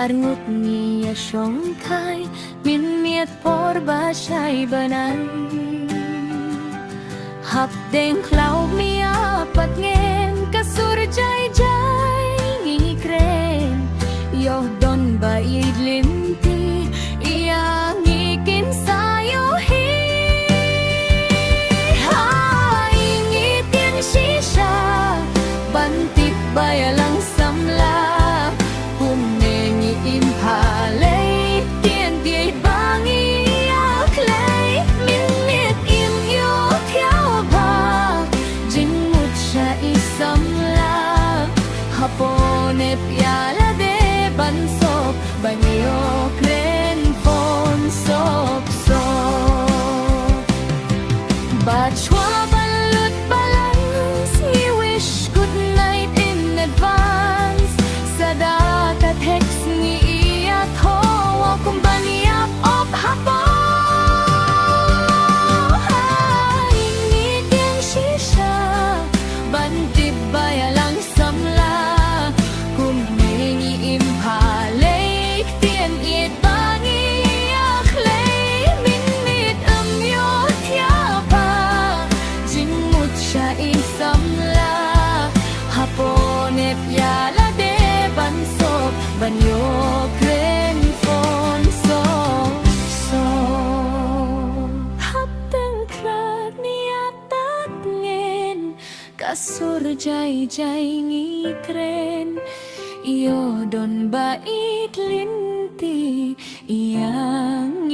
Arngut niya siyongkay Minmiat porbashay banay Hapdeng klaw miya patngen Kasurjay-jay ngikren Yohdon ba idlinti Iya ngikin sayo Haingit yang shisha Bantik bayalang samla Impalay, tiên tiệt bangi aklay, min miệt im yêu theo bà, jin mut sa isam la, haponep yala de bansop, banyo kren fon sop sop, bachwa balut balance, we wish good night in advance, sadaka text ni kumbaniap op hapo Haingit yang shisha Bantib bayalang samla Kumengi impalay Tien it bangi aklay Minmit amyo tiapa Jinmut siya isamla Haponep yala de bansop Banyo kren Kasurjay-jay ngikren Iyo don bait linti Iyang